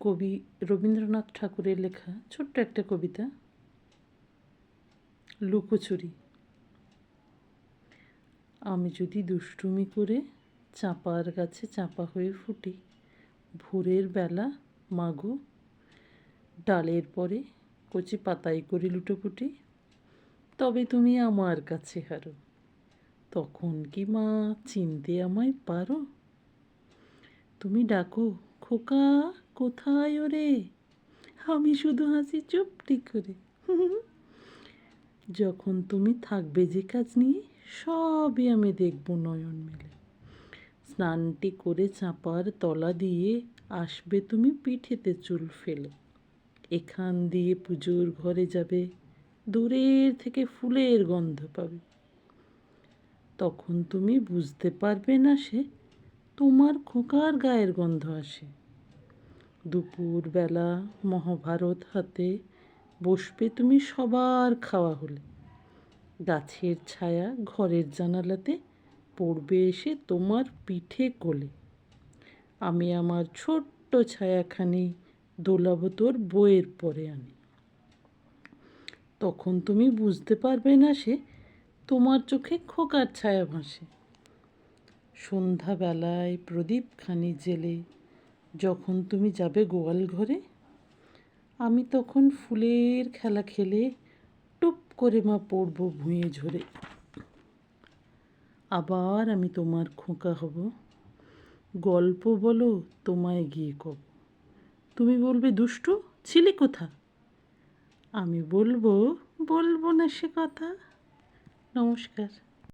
কবি রবীন্দ্রনাথ ঠাকুরের লেখা ছোট্ট একটা কবিতা, লুকোচুরি। আমি যদি দুষ্টুমি করে চাঁপার গাছে চাঁপা হয়ে ফুটি, ভোরের বেলা মাগো ডালের পরে কচি পাতায় করি লুটোপুটি, তবে তুমি আমার কাছে হারো, তখন কি মা চিনতে আমায় পারো? তুমি ডাকো, খোকা কোথায় ওরে? আমি শুধু হাসি চুপটি করে। যখন তুমি থাকবে যে কাজ নিয়ে, সবই আমি দেখব নয়ন মেলে। স্নানটি করে চাঁপার তলা দিয়ে আসবে তুমি পিঠেতে চুল ফেলে। এখান দিয়ে পুজোর ঘরে যাবে, দূরের থেকে ফুলের গন্ধ পাবে। তখন তুমি বুঝতে পারবে না সে তোমার খোকার গায়ের গন্ধ আসে। দুপুরবেলা মহাভারত হাতে বসবে তুমি সবার খাওয়া হলে। গাছের ছায়া ঘরের জানালাতে পড়বে এসে তোমার পিঠে কোলে। আমি আমার ছোট্ট ছায়াখানি দোলাবো তোর বইয়ের পরে আনি। তখন তুমি বুঝতে পারবে না সে তোমার চোখে খোকার ছায়া ভাসে। সন্ধ্যাবেলায় প্রদীপখানি জেলে যখন তুমি যাবে গোয়াল ঘরে, আমি তখন ফুলের খেলা খেলে টুপ করে মা পড়ব ভুঁয়ে ঝরে। আবার আমি তোমার খোকা হব, গল্প বলো তোমায় গিয়ে কব। তুমি বলবে দুষ্টু ছিলি কোথা? আমি বলবো না সে কথা। নমস্কার।